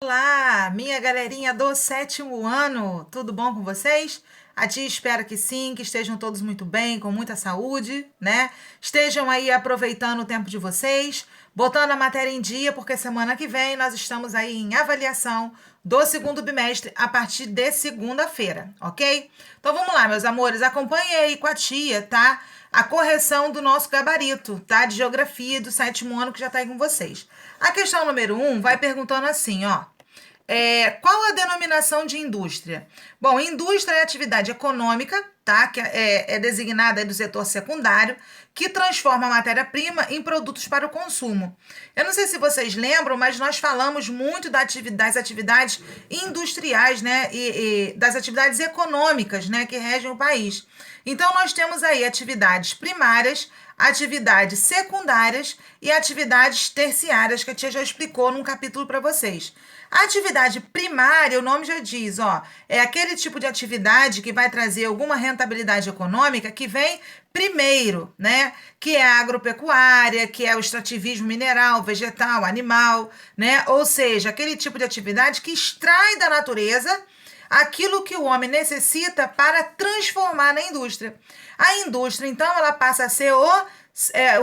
Olá, minha galerinha do sétimo ano, tudo bom com vocês? A tia espera que sim, que estejam todos muito bem, com muita saúde, né? Estejam aí aproveitando o tempo de vocês, botando a matéria em dia, porque semana que vem nós estamos aí em avaliação do segundo bimestre a partir de segunda-feira, ok? Então vamos lá, meus amores, acompanhem aí com a tia, tá? A correção do nosso gabarito, tá? De geografia do sétimo ano que já tá aí com vocês. A questão número 1 vai perguntando assim, ó. Qual a denominação de indústria? Bom, indústria é atividade econômica, tá? Que é designada aí do setor secundário, que transforma a matéria-prima em produtos para o consumo. Eu não sei se vocês lembram, mas nós falamos muito das atividades industriais, né? E das atividades econômicas, né? Que regem o país. Então, nós temos aí atividades primárias, atividades secundárias e atividades terciárias, que a tia já explicou num capítulo para vocês. A atividade primária, o nome já diz, ó, é aquele tipo de atividade que vai trazer alguma rentabilidade econômica que vem primeiro, né? Que é a agropecuária, que é o extrativismo mineral, vegetal, animal, né? Ou seja, aquele tipo de atividade que extrai da natureza aquilo que o homem necessita para transformar na indústria. A indústria, então, ela passa a ser o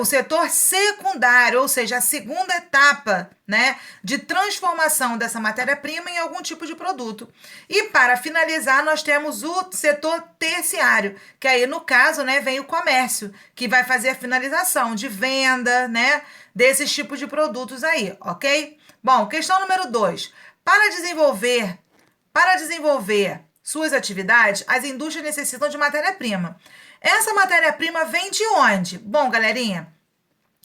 setor secundário, ou seja, a segunda etapa, né, de transformação dessa matéria-prima em algum tipo de produto. E para finalizar, nós temos o setor terciário, que aí no caso, né, vem o comércio, que vai fazer a finalização de venda, né, desses tipos de produtos aí, ok? Bom, questão número 2. Para desenvolver suas atividades, as indústrias necessitam de matéria-prima. Essa matéria-prima vem de onde? Bom, galerinha,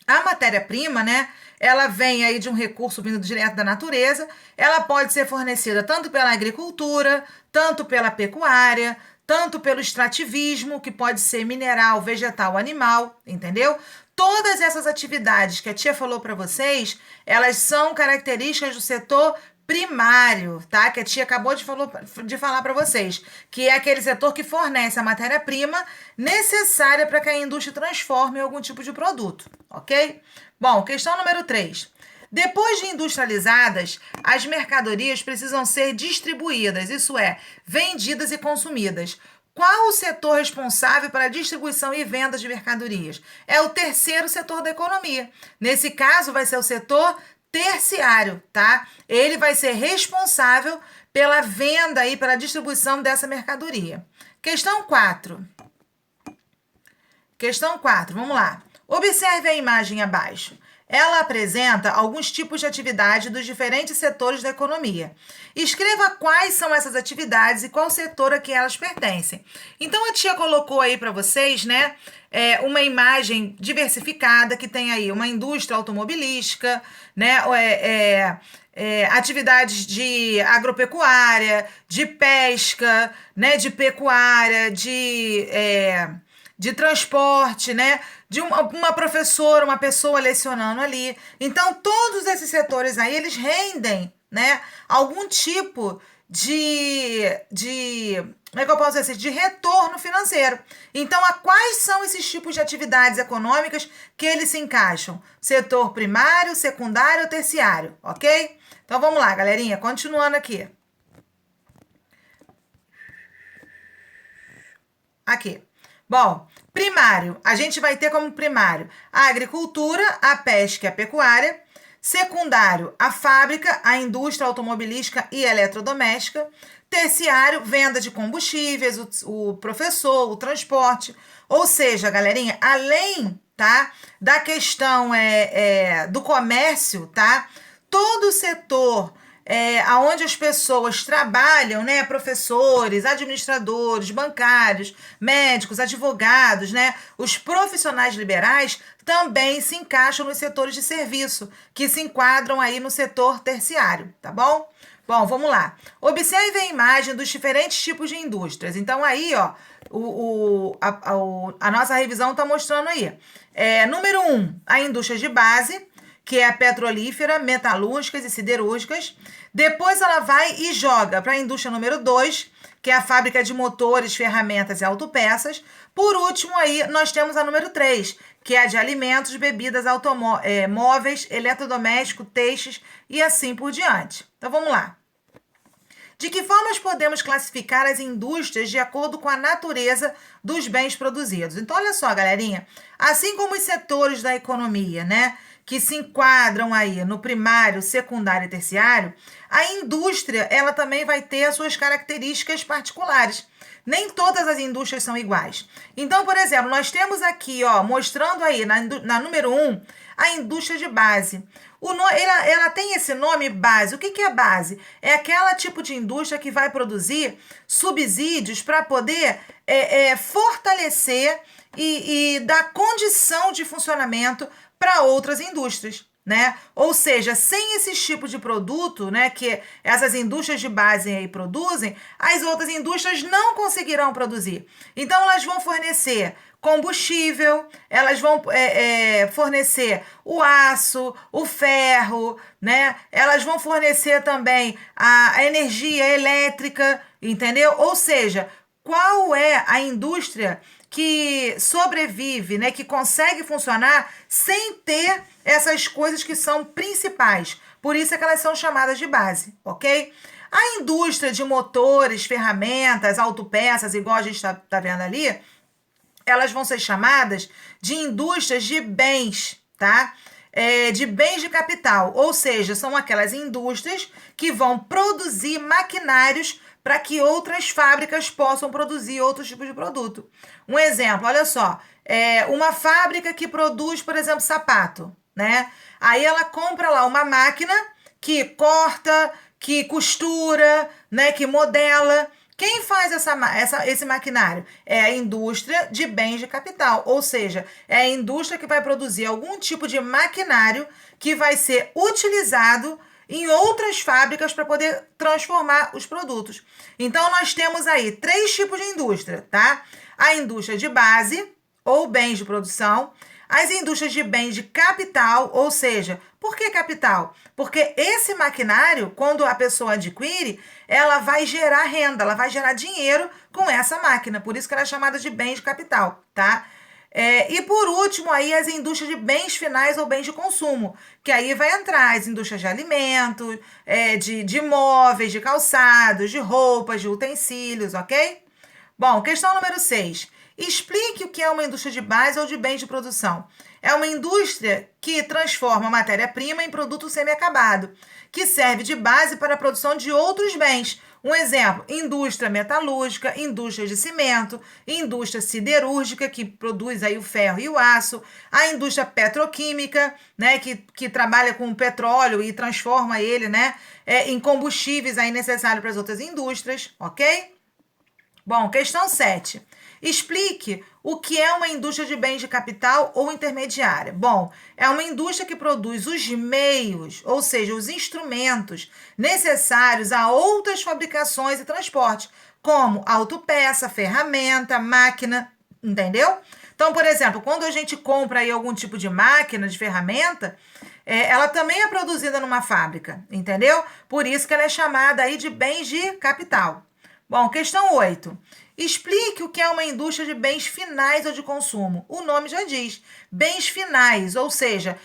a matéria-prima, né? Ela vem aí de um recurso vindo direto da natureza. Ela pode ser fornecida tanto pela agricultura, tanto pela pecuária, tanto pelo extrativismo, que pode ser mineral, vegetal, animal, entendeu? Todas essas atividades que a tia falou para vocês, elas são características do setor primário, tá? Que a tia acabou de falar para vocês, que é aquele setor que fornece a matéria-prima necessária para que a indústria transforme em algum tipo de produto, ok? Bom, questão número 3. Depois de industrializadas, as mercadorias precisam ser distribuídas, isso é, vendidas e consumidas. Qual o setor responsável para a distribuição e venda de mercadorias? É o terceiro setor da economia. Nesse caso, vai ser o setor terciário, tá? Ele vai ser responsável pela venda e pela distribuição dessa mercadoria. Questão 4. Questão 4, vamos lá. Observe a imagem abaixo. Ela apresenta alguns tipos de atividade dos diferentes setores da economia. Escreva quais são essas atividades e qual setor a que elas pertencem. Então, a tia colocou aí para vocês, né, uma imagem diversificada que tem aí uma indústria automobilística, né, atividades de agropecuária, de pesca, né, de pecuária, de transporte, né? De uma professora, uma pessoa lecionando ali. Então, todos esses setores aí, eles rendem, né? Algum tipo como é que eu posso dizer assim? De retorno financeiro. Então, a quais são esses tipos de atividades econômicas que eles se encaixam? Setor primário, secundário ou terciário, ok? Então, vamos lá, galerinha, continuando aqui. Aqui. Bom, primário, a gente vai ter como primário a agricultura, a pesca e a pecuária. Secundário, a fábrica, a indústria automobilística e eletrodoméstica. Terciário, venda de combustíveis, o professor, o transporte. Ou seja, galerinha, além, tá, da questão do comércio, tá, todo o setor aonde as pessoas trabalham, né, professores, administradores, bancários, médicos, advogados, né, os profissionais liberais também se encaixam nos setores de serviço, que se enquadram aí no setor terciário, tá bom? Bom, vamos lá. Observe a imagem dos diferentes tipos de indústrias. Então, aí, ó, a nossa revisão está mostrando aí. Número 1, a indústria de base, que é a petrolífera, metalúrgicas e siderúrgicas. Depois ela vai e joga para a indústria número 2, que é a fábrica de motores, ferramentas e autopeças. Por último, aí nós temos a número 3, que é a de alimentos, bebidas, móveis, eletrodoméstico, textos e assim por diante. Então vamos lá. De que formas podemos classificar as indústrias de acordo com a natureza dos bens produzidos? Então, olha só, galerinha, assim como os setores da economia, né, que se enquadram aí no primário, secundário e terciário, a indústria, ela também vai ter as suas características particulares. Nem todas as indústrias são iguais. Então, por exemplo, nós temos aqui, ó, mostrando aí na número 1, a indústria de base. Ela tem esse nome base. O que é base? É aquela tipo de indústria que vai produzir subsídios para poder fortalecer e dar condição de funcionamento para outras indústrias, né? Ou seja, sem esses tipos de produto, né, que essas indústrias de base aí produzem, as outras indústrias não conseguirão produzir. Então, elas vão fornecer combustível, elas vão fornecer o aço, o ferro, né? Elas vão fornecer também a energia elétrica, entendeu? Ou seja, qual é a indústria que sobrevive, né, que consegue funcionar sem ter essas coisas que são principais? Por isso é que elas são chamadas de base, ok? A indústria de motores, ferramentas, autopeças, igual a gente tá vendo ali, elas vão ser chamadas de indústrias de bens, tá? De bens de capital, ou seja, são aquelas indústrias que vão produzir maquinários para que outras fábricas possam produzir outros tipos de produto. Um exemplo, olha só, uma fábrica que produz, por exemplo, sapato, né? Aí ela compra lá uma máquina que corta, que costura, né? Que modela. Quem faz esse maquinário? É a indústria de bens de capital, ou seja, é a indústria que vai produzir algum tipo de maquinário que vai ser utilizado em outras fábricas para poder transformar os produtos. Então, nós temos aí 3 tipos de indústria, tá? A indústria de base, ou bens de produção, as indústrias de bens de capital, ou seja, por que capital? Porque esse maquinário, quando a pessoa adquire, ela vai gerar renda, ela vai gerar dinheiro com essa máquina, por isso que ela é chamada de bens de capital, tá? E por último, aí as indústrias de bens finais ou bens de consumo, que aí vai entrar as indústrias de alimentos, de móveis, de calçados, de roupas, de utensílios, ok? Bom, questão número 6. Explique o que é uma indústria de base ou de bens de produção. É uma indústria que transforma matéria-prima em produto semi-acabado, que serve de base para a produção de outros bens. Um exemplo, indústria metalúrgica, indústria de cimento, indústria siderúrgica, que produz aí o ferro e o aço, a indústria petroquímica, né, que trabalha com o petróleo e transforma ele, né, em combustíveis aí necessários para as outras indústrias, ok? Bom, questão 7. Explique o que é uma indústria de bens de capital ou intermediária. Bom, é uma indústria que produz os meios, ou seja, os instrumentos necessários a outras fabricações e transporte, como autopeça, ferramenta, máquina, entendeu? Então, por exemplo, quando a gente compra aí algum tipo de máquina, de ferramenta, ela também é produzida numa fábrica, entendeu? Por isso que ela é chamada aí de bens de capital. Bom, questão 8. Explique o que é uma indústria de bens finais ou de consumo. O nome já diz, bens finais, ou seja,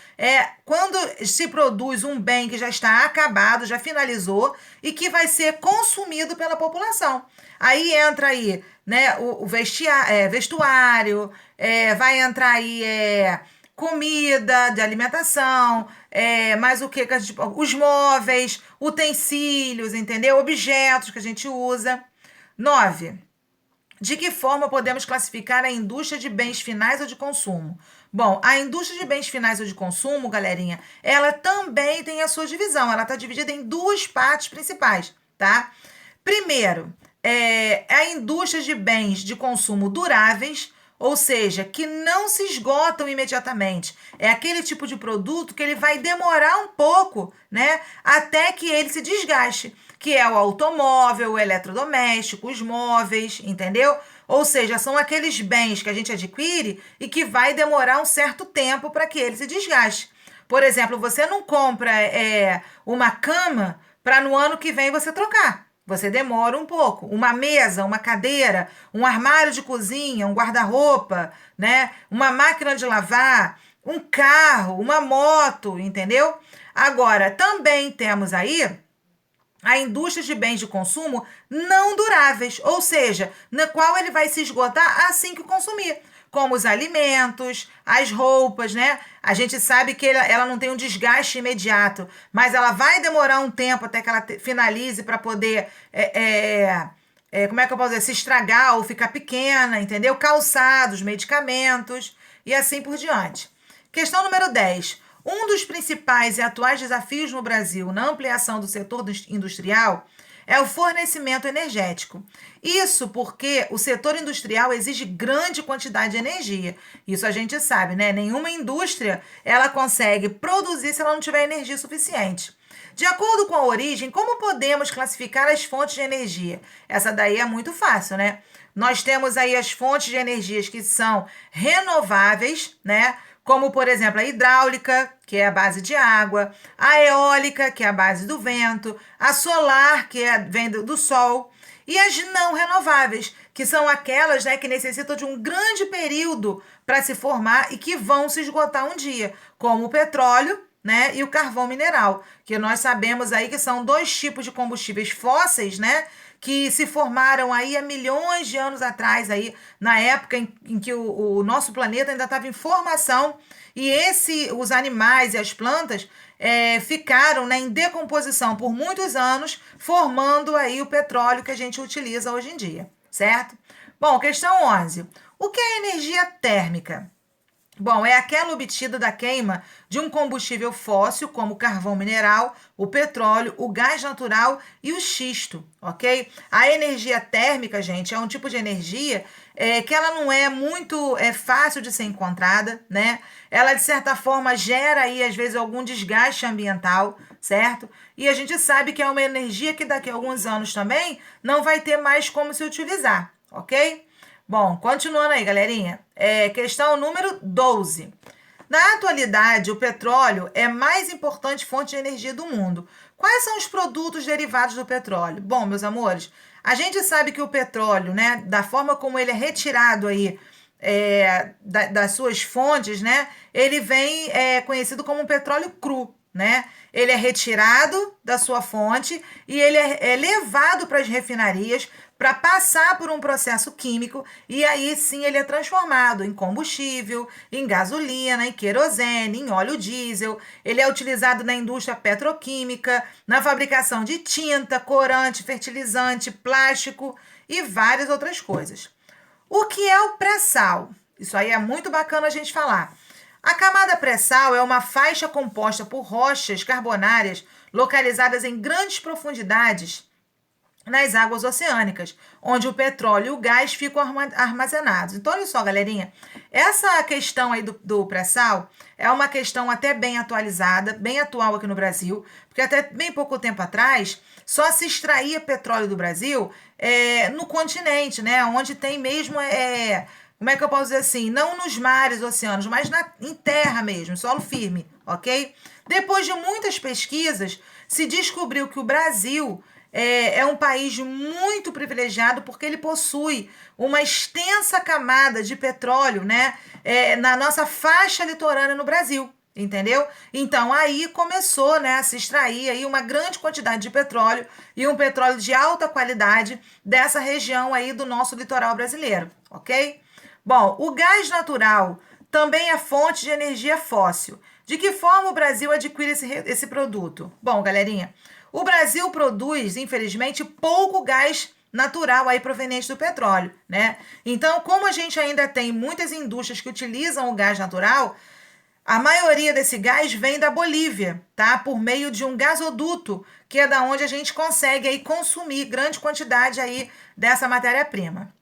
quando se produz um bem que já está acabado, já finalizou e que vai ser consumido pela população. Aí entra aí, né, o vestuário, vai entrar aí comida de alimentação, mais o que? Os móveis, utensílios, entendeu? Objetos que a gente usa. 9. De que forma podemos classificar a indústria de bens finais ou de consumo? Bom, a indústria de bens finais ou de consumo, galerinha, ela também tem a sua divisão. Ela está dividida em 2 partes principais, tá? Primeiro, a indústria de bens de consumo duráveis, ou seja, que não se esgotam imediatamente. É aquele tipo de produto que ele vai demorar um pouco, né, até que ele se desgaste, que é o automóvel, o eletrodoméstico, os móveis, entendeu? Ou seja, são aqueles bens que a gente adquire e que vai demorar um certo tempo para que ele se desgaste. Por exemplo, você não compra uma cama para no ano que vem você trocar, Você demora um pouco. Uma mesa, uma cadeira, um armário de cozinha, um guarda-roupa, né? Uma máquina de lavar, um carro, uma moto, entendeu? Agora, também temos aí a indústria de bens de consumo não duráveis, ou seja, na qual ele vai se esgotar assim que consumir, como os alimentos, as roupas, né? A gente sabe que ela não tem um desgaste imediato, mas ela vai demorar um tempo até que ela finalize para poder, como é que eu posso dizer, se estragar ou ficar pequena, entendeu? Calçados, medicamentos e assim por diante. Questão número 10. Um dos principais e atuais desafios no Brasil na ampliação do setor industrial é o fornecimento energético. Isso porque o setor industrial exige grande quantidade de energia. Isso a gente sabe, né? Nenhuma indústria ela consegue produzir se ela não tiver energia suficiente. De acordo com a origem, como podemos classificar as fontes de energia? Essa daí é muito fácil, né? Nós temos aí as fontes de energias que são renováveis, né? Como, por exemplo, a hidráulica, que é a base de água, a eólica, que é a base do vento, a solar, que vem do sol, e as não renováveis, que são aquelas, né, que necessitam de um grande período para se formar e que vão se esgotar um dia, como o petróleo, né, e o carvão mineral, que nós sabemos aí que são dois tipos de combustíveis fósseis, né, que se formaram aí há milhões de anos atrás, aí, na época em que o nosso planeta ainda estava em formação, e os animais e as plantas ficaram, né, em decomposição por muitos anos, formando aí o petróleo que a gente utiliza hoje em dia, certo? Bom, questão 11. O que é energia térmica? Bom, é aquela obtida da queima de um combustível fóssil, como o carvão mineral, o petróleo, o gás natural e o xisto, ok? A energia térmica, gente, é um tipo de energia que ela não é muito fácil de ser encontrada, né? Ela, de certa forma, gera aí, às vezes, algum desgaste ambiental, certo? E a gente sabe que é uma energia que daqui a alguns anos também não vai ter mais como se utilizar, ok? Bom, continuando aí, galerinha. Questão número 12. Na atualidade, o petróleo é a mais importante fonte de energia do mundo. Quais são os produtos derivados do petróleo? Bom, meus amores, a gente sabe que o petróleo, né, da forma como ele é retirado aí das suas fontes, né, ele vem conhecido como um petróleo cru, né? Ele é retirado da sua fonte e ele é levado para as refinarias para passar por um processo químico e aí sim ele é transformado em combustível, em gasolina, em querosene, em óleo diesel. Ele é utilizado na indústria petroquímica, na fabricação de tinta, corante, fertilizante, plástico e várias outras coisas. O que é o pré-sal? Isso aí é muito bacana a gente falar. A camada pré-sal é uma faixa composta por rochas carbonárias localizadas em grandes profundidades nas águas oceânicas, onde o petróleo e o gás ficam armazenados. Então, olha só, galerinha, essa questão aí do pré-sal é uma questão até bem atualizada, bem atual aqui no Brasil, porque até bem pouco tempo atrás só se extraía petróleo do Brasil no continente, né, onde tem mesmo, como é que eu posso dizer assim, não nos mares, oceanos, mas em terra mesmo, solo firme, ok? Depois de muitas pesquisas, se descobriu que o Brasil é um país muito privilegiado porque ele possui uma extensa camada de petróleo, né, na nossa faixa litorânea no Brasil, entendeu? Então aí começou, né, a se extrair aí uma grande quantidade de petróleo e um petróleo de alta qualidade dessa região aí do nosso litoral brasileiro, ok? Bom, o gás natural também é fonte de energia fóssil. De que forma o Brasil adquire esse produto? Bom, galerinha, o Brasil produz, infelizmente, pouco gás natural aí proveniente do petróleo, né? Então, como a gente ainda tem muitas indústrias que utilizam o gás natural, a maioria desse gás vem da Bolívia, tá? Por meio de um gasoduto, que é da onde a gente consegue aí consumir grande quantidade aí dessa matéria-prima.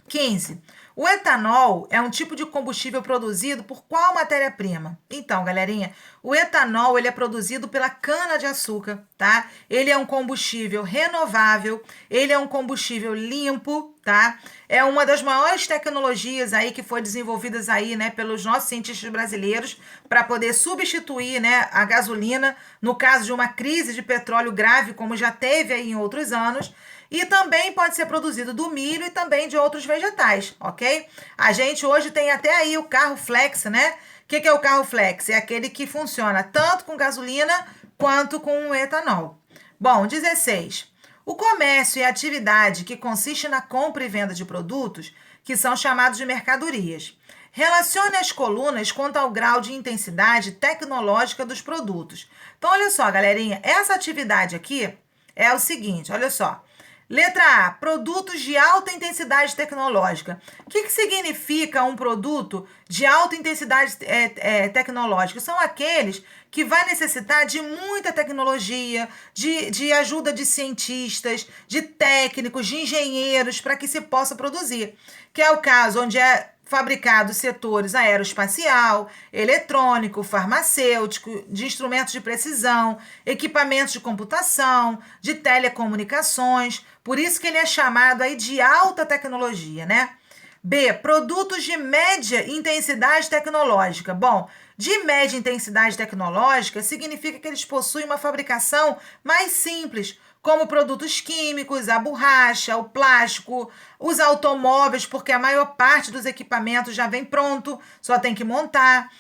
15. O etanol é um tipo de combustível produzido por qual matéria-prima? Então, galerinha, O etanol, ele é produzido pela cana-de-açúcar, tá? Ele é um combustível renovável, ele é um combustível limpo, tá? É uma das maiores tecnologias aí que foi desenvolvidas aí, né, pelos nossos cientistas brasileiros para poder substituir, né, a gasolina no caso de uma crise de petróleo grave, como já teve aí em outros anos. E também pode ser produzido do milho e também de outros vegetais, ok? A gente hoje tem até aí o carro flex, né? O que é o carro flex? É aquele que funciona tanto com gasolina quanto com etanol. Bom, 16. O comércio é a atividade que consiste na compra e venda de produtos que são chamados de mercadorias. Relacione as colunas quanto ao grau de intensidade tecnológica dos produtos. Então, olha só, galerinha, essa atividade aqui é o seguinte, olha só. Letra A, produtos de alta intensidade tecnológica. O que significa um produto de alta intensidade tecnológica? São aqueles que vai necessitar de muita tecnologia, de ajuda de cientistas, de técnicos, de engenheiros para que se possa produzir. Que é o caso onde é fabricado setores aeroespacial, eletrônico, farmacêutico, de instrumentos de precisão, equipamentos de computação, de telecomunicações. Por isso que ele é chamado aí de alta tecnologia, né? B, produtos de média intensidade tecnológica. Bom, de média intensidade tecnológica significa que eles possuem uma fabricação mais simples, como produtos químicos, a borracha, o plástico, os automóveis, porque a maior parte dos equipamentos já vem pronto, só tem que montar,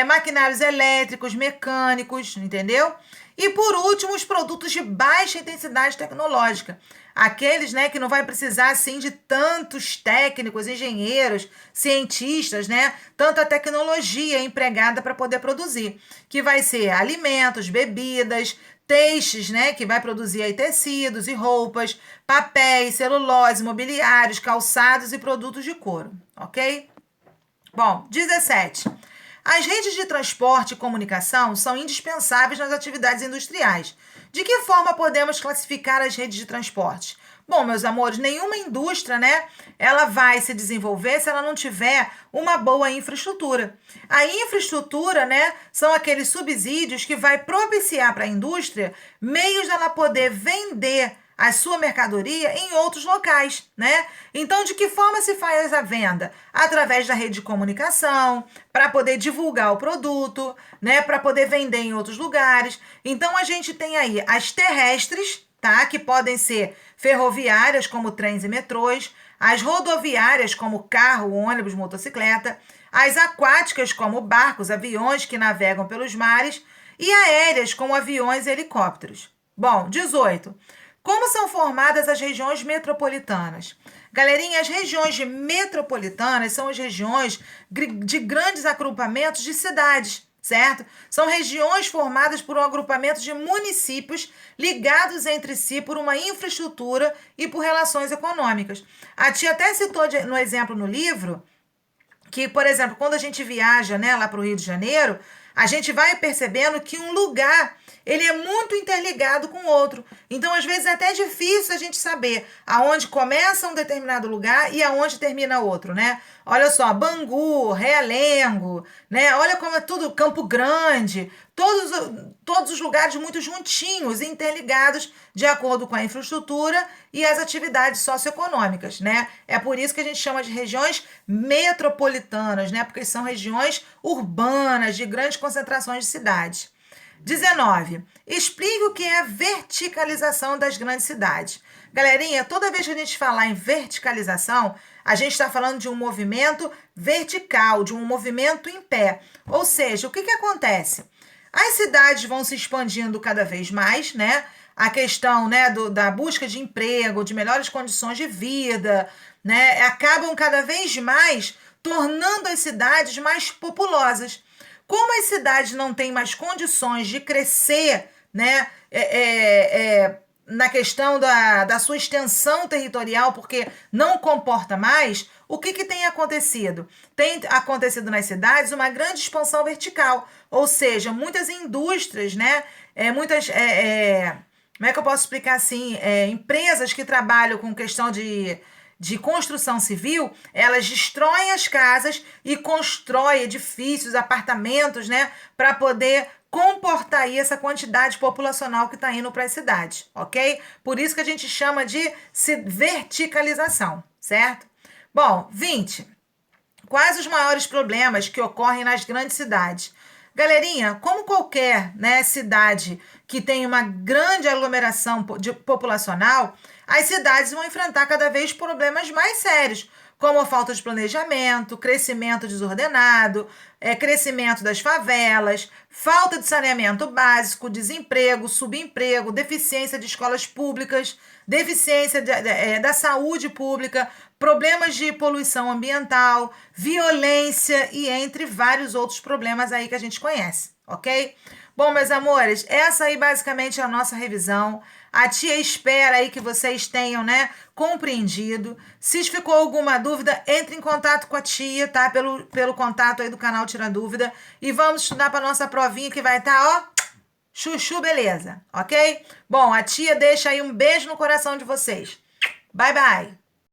maquinários elétricos, mecânicos, entendeu? E por último, os produtos de baixa intensidade tecnológica. Aqueles, né, que não vai precisar assim de tantos técnicos, engenheiros, cientistas, né, tanta tecnologia empregada para poder produzir, que vai ser alimentos, bebidas, textos, né, que vai produzir aí tecidos e roupas, papéis, celulose, mobiliários, calçados e produtos de couro, ok? Bom, 17. As redes de transporte e comunicação são indispensáveis nas atividades industriais. De que forma podemos classificar as redes de transporte? Bom, meus amores, nenhuma indústria, né, ela vai se desenvolver se ela não tiver uma boa infraestrutura. A infraestrutura, né, são aqueles subsídios que vai propiciar para a indústria meios dela poder vender a sua mercadoria em outros locais, né? Então, de que forma se faz a venda? Através da rede de comunicação, para poder divulgar o produto, né? Para poder vender em outros lugares. Então, a gente tem aí as terrestres, tá? Que podem ser ferroviárias, como trens e metrôs, as rodoviárias, como carro, ônibus, motocicleta, as aquáticas, como barcos, aviões que navegam pelos mares, e aéreas, como aviões e helicópteros. Bom, 18. Como são formadas as regiões metropolitanas? Galerinha, as regiões metropolitanas são as regiões de grandes agrupamentos de cidades, certo? São regiões formadas por um agrupamento de municípios ligados entre si por uma infraestrutura e por relações econômicas. A tia até citou no exemplo no livro que, por exemplo, quando a gente viaja, né, lá para o Rio de Janeiro, a gente vai percebendo que um lugar ele é muito interligado com o outro. Então, às vezes, é até difícil a gente saber aonde começa um determinado lugar e aonde termina outro, né? Olha só, Bangu, Realengo, né? Olha como é tudo Campo Grande, todos os lugares muito juntinhos, interligados de acordo com a infraestrutura e as atividades socioeconômicas, né? É por isso que a gente chama de regiões metropolitanas, né? Porque são regiões urbanas, de grandes concentrações de cidades. 19. Explique o que é a verticalização das grandes cidades. Galerinha, toda vez que a gente falar em verticalização, a gente está falando de um movimento vertical, de um movimento em pé. Ou seja, o que acontece? As cidades vão se expandindo cada vez mais, né? A questão, né, da busca de emprego, de melhores condições de vida, né? Acabam cada vez mais tornando as cidades mais populosas. Como as cidades não têm mais condições de crescer, né, na questão da sua extensão territorial, porque não comporta mais, o que tem acontecido? Tem acontecido nas cidades uma grande expansão vertical, ou seja, muitas indústrias, né, como é que eu posso explicar assim? Empresas que trabalham com questão de construção civil, elas destroem as casas e constroem edifícios, apartamentos, né, para poder comportar aí essa quantidade populacional que está indo para as cidades, ok? Por isso que a gente chama de verticalização, certo? Bom, 20. Quais os maiores problemas que ocorrem nas grandes cidades? Galerinha, como qualquer, né, cidade que tem uma grande aglomeração populacional, as cidades vão enfrentar cada vez problemas mais sérios, como a falta de planejamento, crescimento desordenado, crescimento das favelas, falta de saneamento básico, desemprego, subemprego, deficiência de escolas públicas, deficiência da saúde pública, problemas de poluição ambiental, violência e entre vários outros problemas aí que a gente conhece, ok? Bom, meus amores, essa aí basicamente é a nossa revisão. A tia espera aí que vocês tenham, né, compreendido. Se ficou alguma dúvida, entre em contato com a tia, tá? Pelo contato aí do canal Tira Dúvida. E vamos estudar para nossa provinha que vai estar, ó, chuchu, beleza, ok? Bom, a tia deixa aí um beijo no coração de vocês. Bye, bye!